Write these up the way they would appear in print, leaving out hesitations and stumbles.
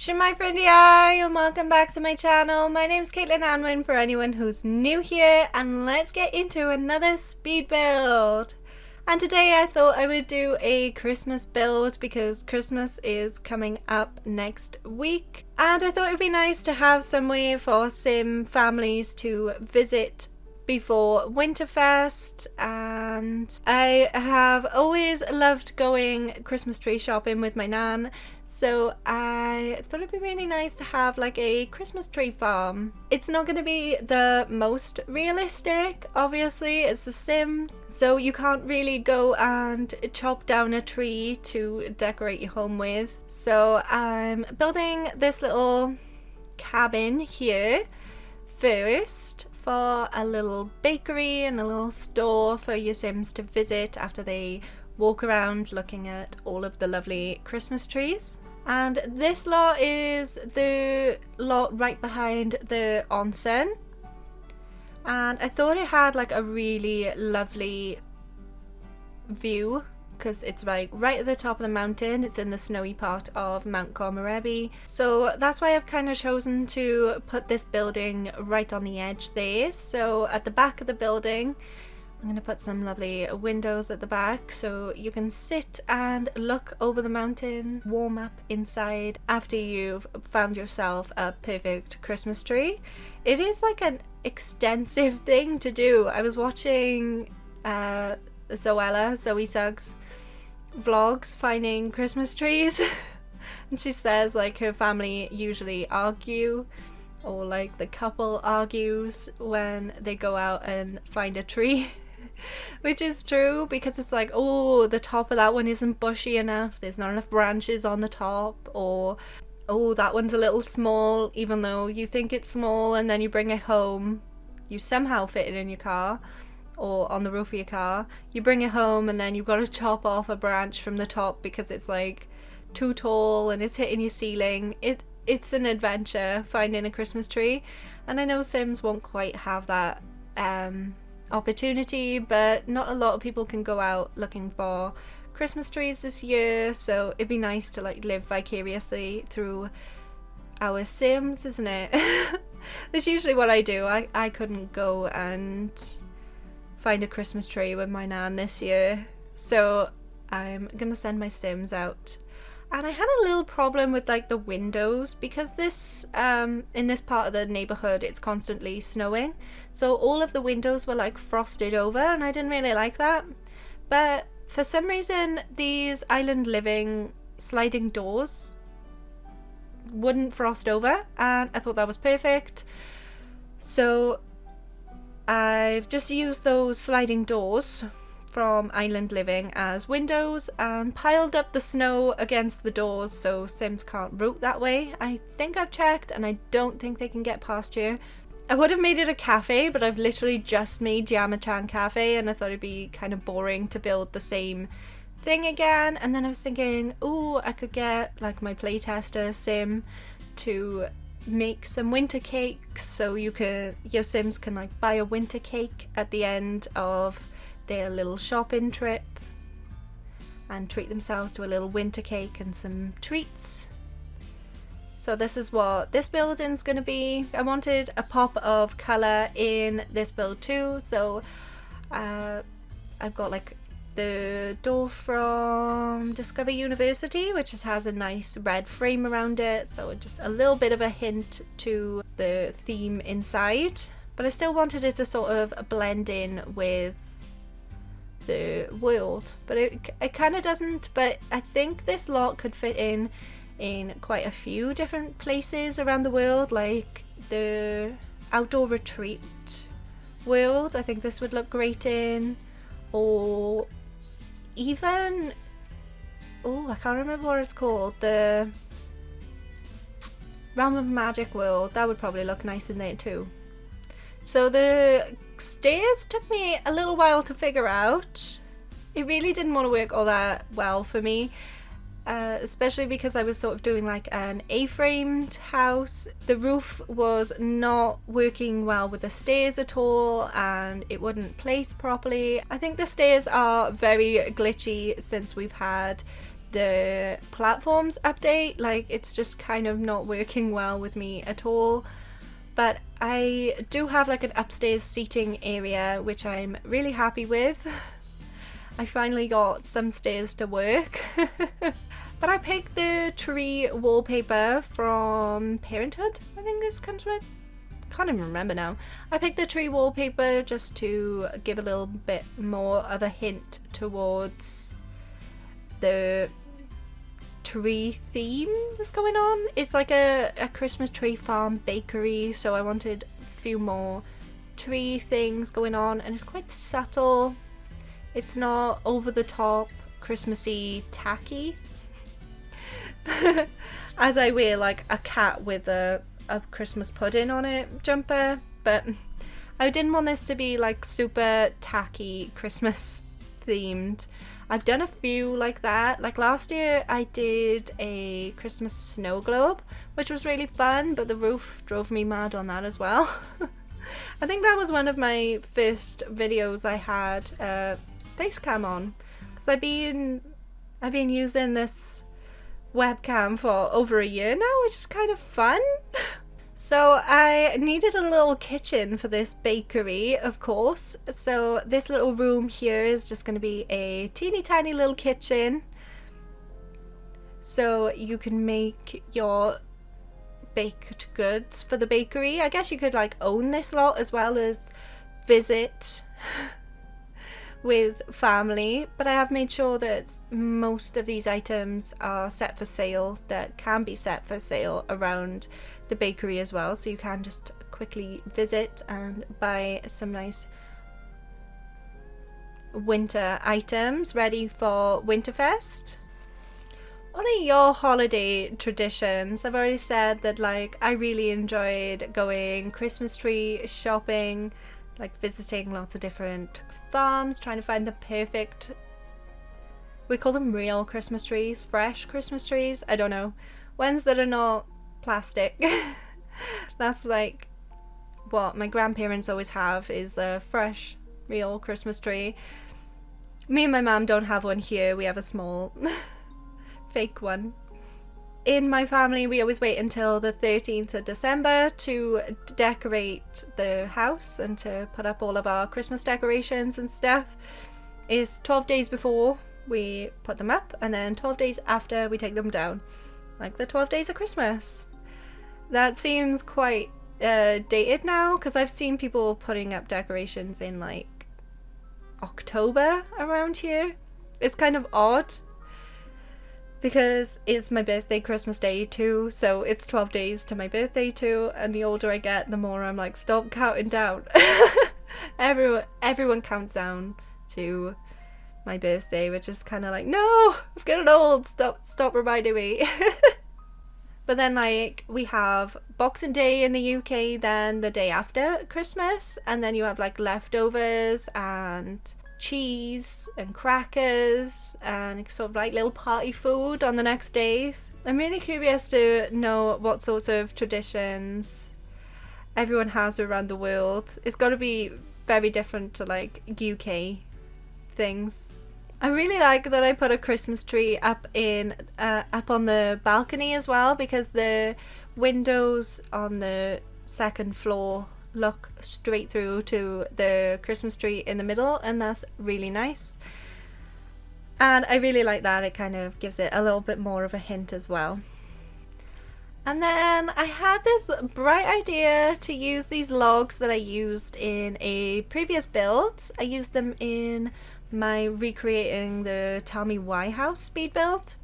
Shemai friendly eye, and welcome back to my channel. My name's CaitlinAnwyn for anyone who's new here, and let's get into another speed build. And today I thought I would do a Christmas build because Christmas is coming up next week, and I thought it'd be nice to have somewhere for sim families to visit before Winterfest. And I have always loved going Christmas tree shopping with my nan, so I thought it'd be really nice to have like a Christmas tree farm. It's not going to be the most realistic, obviously, it's The Sims, so you can't really go and chop down a tree to decorate your home with. So I'm building this little cabin here first for a little bakery and a little store for your Sims to visit after they walk around looking at all of the lovely Christmas trees. And this lot is the lot right behind the onsen, and I thought it had like a really lovely view because it's right at the top of the mountain. It's in the snowy part of Mt Komorebi, so that's why I've kind of chosen to put this building right on the edge there. So at the back of the building I'm going to put some lovely windows at the back so you can sit and look over the mountain, warm up inside after you've found yourself a perfect Christmas tree. It is like an extensive thing to do. I was watching Zoe Suggs vlogs finding Christmas trees and she says like her family usually argue, or like the couple argues when they go out and find a tree. Which is true, because it's like, oh, the top of that one isn't bushy enough, there's not enough branches on the top, or oh, that one's a little small, even though you think it's small, and then you bring it home, you somehow fit it in your car or on the roof of your car, you bring it home and then you've got to chop off a branch from the top because it's like too tall and it's hitting your ceiling. It's an adventure finding a Christmas tree, and I know Sims won't quite have that opportunity, but not a lot of people can go out looking for Christmas trees this year, so it'd be nice to like live vicariously through our Sims, isn't it? That's usually what I do. I couldn't go and find a Christmas tree with my nan this year, so I'm gonna send my Sims out. And I had a little problem with like the windows because this in this part of the neighborhood it's constantly snowing, so all of the windows were like frosted over, and I didn't really like that. But for some reason these island living sliding doors wouldn't frost over, and I thought that was perfect. So I've just used those sliding doors from Island Living as windows and piled up the snow against the doors so Sims can't root that way. I think I've checked and I don't think they can get past here. I would have made it a cafe, but I've literally just made Yama-chan Cafe, and I thought it'd be kind of boring to build the same thing again. And then I was thinking, oh, I could get like my playtester Sim to make some winter cakes, so your Sims can like buy a winter cake at the end of their little shopping trip and treat themselves to a little winter cake and some treats. So this is what this building's gonna be. I wanted a pop of colour in this build too, so I've got like the door from Discover University, which just has a nice red frame around it, so just a little bit of a hint to the theme inside, but I still wanted it to sort of blend in with the world, but it kind of doesn't. But I think this lot could fit in quite a few different places around the world, like the outdoor retreat world I think this would look great in, or even, oh, I can't remember what it's called, the Realm of Magic world, that would probably look nice in there too. So the stairs took me a little while to figure out. It really didn't want to work all that well for me, especially because I was sort of doing like an A-framed house. The roof was not working well with the stairs at all, and it wouldn't place properly. I think the stairs are very glitchy since we've had the platforms update. Like, it's just kind of not working well with me at all. But I do have like an upstairs seating area, which I'm really happy with. I finally got some stairs to work. But I picked the tree wallpaper from Parenthood, I think this comes with. Can't even remember now. I picked the tree wallpaper just to give a little bit more of a hint towards the tree theme that's going on. It's like a Christmas tree farm bakery, so I wanted a few more tree things going on, and it's quite subtle. It's not over the top Christmassy tacky. As I wear like a cat with a Christmas pudding on it jumper, but I didn't want this to be like super tacky Christmas themed. I've done a few like that. Like last year I did a Christmas snow globe, which was really fun, but the roof drove me mad on that as well. I think that was one of my first videos I had face cam on, because I've been using this webcam for over a year now, which is kind of fun. So I needed a little kitchen for this bakery, of course. So this little room here is just going to be a teeny tiny little kitchen, so you can make your baked goods for the bakery. I guess you could like own this lot as well as visit with family, but I have made sure that most of these items are set for sale, that can be set for sale around the bakery as well, so you can just quickly visit and buy some nice winter items ready for Winterfest. What are your holiday traditions? I've already said that like I really enjoyed going Christmas tree shopping, like visiting lots of different farms, trying to find the perfect, we call them real Christmas trees, fresh Christmas trees, I don't know, ones that are not plastic. That's like what my grandparents always have, is a fresh real Christmas tree. Me and my mum don't have one here, we have a small fake one. In my family, we always wait until the 13th of December to decorate the house and to put up all of our Christmas decorations and stuff. Is 12 days before we put them up, and then 12 days after we take them down. Like the 12 days of Christmas. That seems quite dated now, because I've seen people putting up decorations in like October around here. It's kind of odd, because it's my birthday Christmas Day too, so it's 12 days to my birthday too, and the older I get, the more I'm like, stop counting down. Everyone counts down to my birthday, which is kind of like, no, I'm getting old, stop reminding me. But then like we have Boxing Day in the UK, then the day after Christmas, and then you have like leftovers and cheese and crackers and sort of like little party food on the next day. I'm really curious to know what sorts of traditions everyone has around the world. It's got to be very different to like UK things. I really like that I put a Christmas tree up on the balcony as well, because the windows on the second floor look straight through to the Christmas tree in the middle, and that's really nice. And I really like that, it kind of gives it a little bit more of a hint as well. And then I had this bright idea to use these logs that I used in a previous build. I used them in my recreating the Tell Me Why house speed build,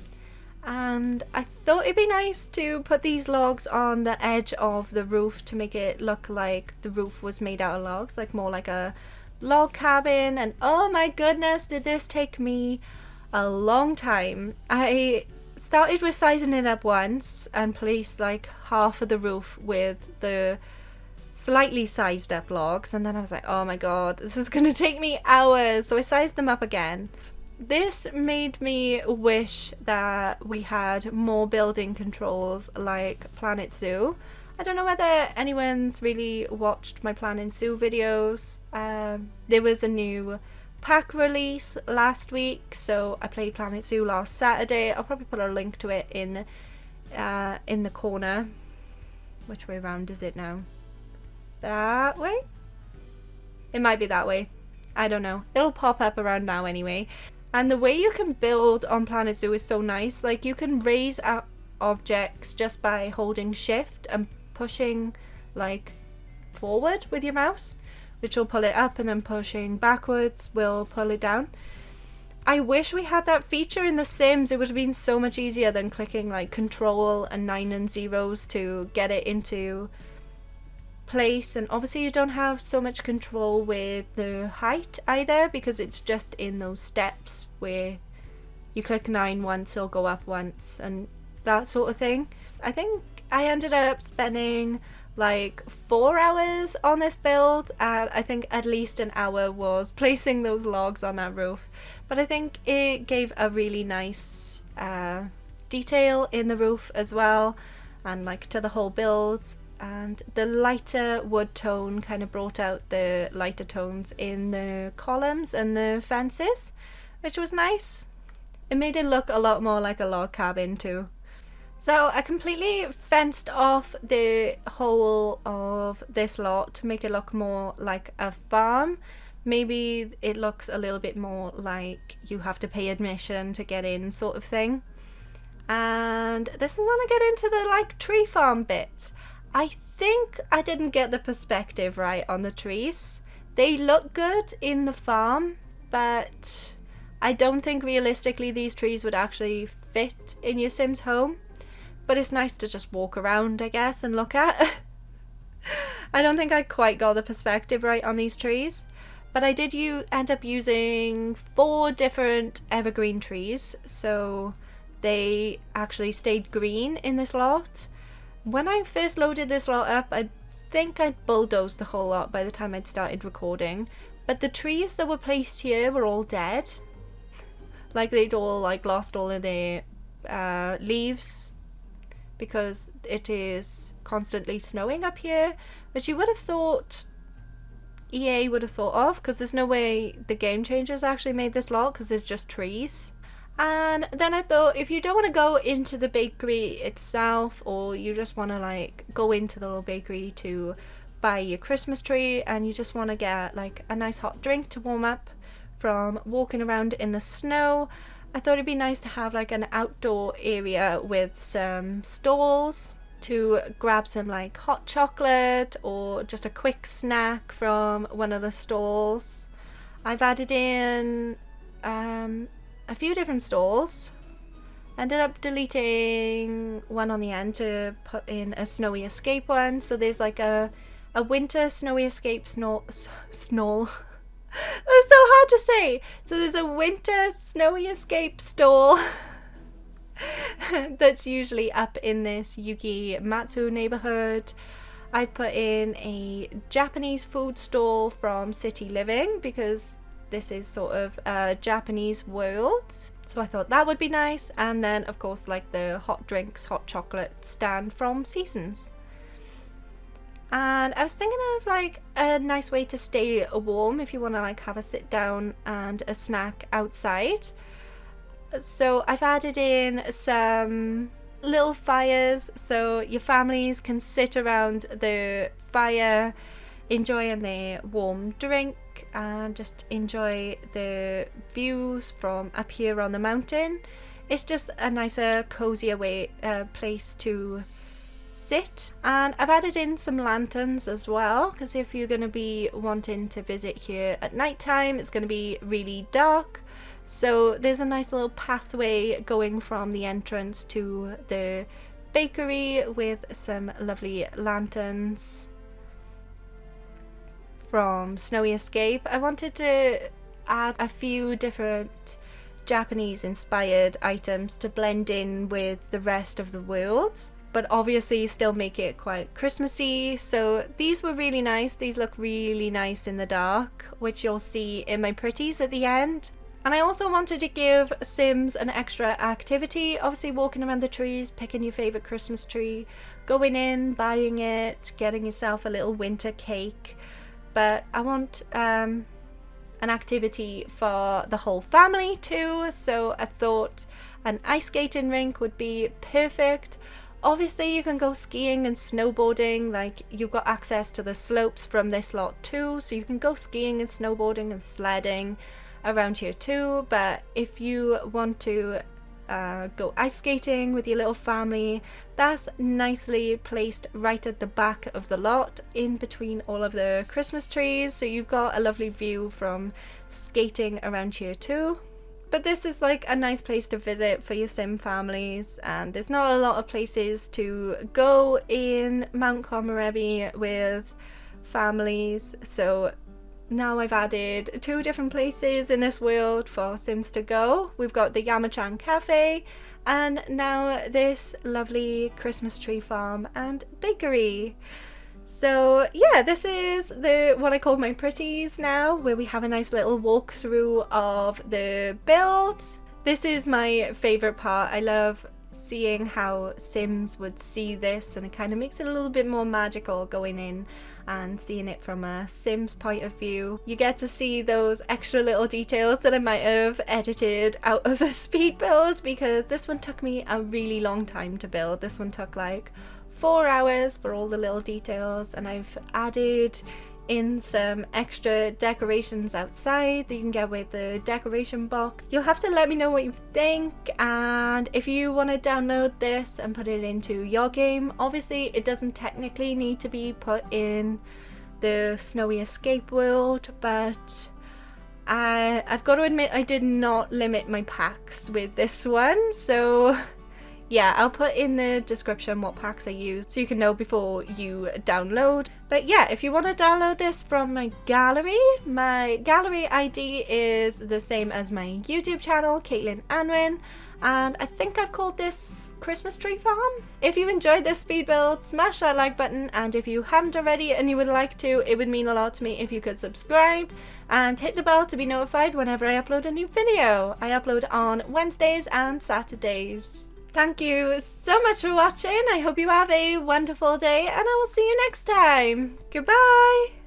and I thought it'd be nice to put these logs on the edge of the roof to make it look like the roof was made out of logs, like more like a log cabin. And oh my goodness, did this take me a long time. I started with sizing it up once and placed like half of the roof with the slightly sized up logs, and then I was like, oh my god, this is gonna take me hours, so I sized them up again. This made me wish that we had more building controls like Planet Zoo. I don't know whether anyone's really watched my Planet Zoo videos. There was a new pack release last week, so I played Planet Zoo last Saturday. I'll probably put a link to it in the corner. Which way around is it now? That way? It might be that way. I don't know. It'll pop up around now anyway. And the way you can build on Planet Zoo is so nice. Like, you can raise up objects just by holding shift and pushing like forward with your mouse, which will pull it up, and then pushing backwards will pull it down. I wish we had that feature in The Sims. It would have been so much easier than clicking like control and 9 and 0s to get it into place. And obviously you don't have so much control with the height either, because it's just in those steps where you click 9 once or go up once and that sort of thing. I think I ended up spending like 4 hours on this build, and I think at least an hour was placing those logs on that roof. But I think it gave a really nice detail in the roof as well, and like to the whole build. And the lighter wood tone kind of brought out the lighter tones in the columns and the fences, which was nice. It made it look a lot more like a log cabin too. So I completely fenced off the whole of this lot to make it look more like a farm. Maybe it looks a little bit more like you have to pay admission to get in sort of thing. And this is when I get into the like tree farm bit. I think I didn't get the perspective right on the trees. They look good in the farm, but I don't think realistically these trees would actually fit in your Sims home. But it's nice to just walk around, I guess, and look at. I don't think I quite got the perspective right on these trees. But I did end up using 4 different evergreen trees. So they actually stayed green in this lot. When I first loaded this lot up, I think I'd bulldozed the whole lot by the time I'd started recording. But the trees that were placed here were all dead. Like they'd all like lost all of their leaves, because it is constantly snowing up here, which you would have thought EA would have thought of, because there's no way the game changers actually made this lot, because there's just trees. And then I thought, if you don't want to go into the bakery itself, or you just want to like go into the little bakery to buy your Christmas tree, and you just want to get like a nice hot drink to warm up from walking around in the snow, I thought it'd be nice to have like an outdoor area with some stalls to grab some like hot chocolate or just a quick snack from one of the stalls. I've added in a few different stalls. Ended up deleting one on the end to put in a snowy escape one. So there's like a winter snowy escape snall. That was so hard to say. So there's a winter snowy escape stall that's usually up in this Yuki Matsu neighborhood. I put in a Japanese food stall from City Living, because this is sort of a Japanese world. So I thought that would be nice. And then of course like the hot drinks, hot chocolate stand from Seasons. And I was thinking of like a nice way to stay warm if you want to like have a sit down and a snack outside. So I've added in some little fires so your families can sit around the fire enjoying their warm drink and just enjoy the views from up here on the mountain. It's just a nicer, cozier place to sit. And I've added in some lanterns as well, because if you're going to be wanting to visit here at night time, it's going to be really dark. So there's a nice little pathway going from the entrance to the bakery with some lovely lanterns from Snowy Escape. I wanted to add a few different Japanese inspired items to blend in with the rest of the world, but obviously still make it quite Christmassy. So these were really nice. These look really nice in the dark, which you'll see in my pretties at the end. And I also wanted to give Sims an extra activity, obviously walking around the trees, picking your favourite Christmas tree, going in, buying it, getting yourself a little winter cake. But I want an activity for the whole family too, so I thought an ice skating rink would be perfect. Obviously you can go skiing and snowboarding, like you've got access to the slopes from this lot too, so you can go skiing and snowboarding and sledding around here too. But if you want to go ice skating with your little family, that's nicely placed right at the back of the lot in between all of the Christmas trees, so you've got a lovely view from skating around here too. But this is like a nice place to visit for your sim families, and there's not a lot of places to go in Mt Komorebi with families, so now I've added 2 different places in this world for Sims to go. We've got the Yamachan Cafe and now this lovely Christmas tree farm and bakery. So yeah, this is what I call my pretties now, where we have a nice little walkthrough of the build. This is my favourite part. I love seeing how Sims would see this, and it kind of makes it a little bit more magical going in and seeing it from a Sims point of view. You get to see those extra little details that I might have edited out of the speed build, because this one took me a really long time to build. This one took like 4 hours for all the little details, and I've added in some extra decorations outside that you can get with the decoration box. You'll have to let me know what you think, and if you want to download this and put it into your game. Obviously it doesn't technically need to be put in the Snowy Escape world, but I've got to admit I did not limit my packs with this one, so yeah, I'll put in the description what packs I use so you can know before you download. But yeah, if you want to download this from my gallery ID is the same as my YouTube channel, CaitlinAnwyn, and I think I've called this Christmas Tree Farm. If you enjoyed this speed build, smash that like button, and if you haven't already and you would like to, it would mean a lot to me if you could subscribe and hit the bell to be notified whenever I upload a new video. I upload on Wednesdays and Saturdays. Thank you so much for watching. I hope you have a wonderful day, and I will see you next time. Goodbye!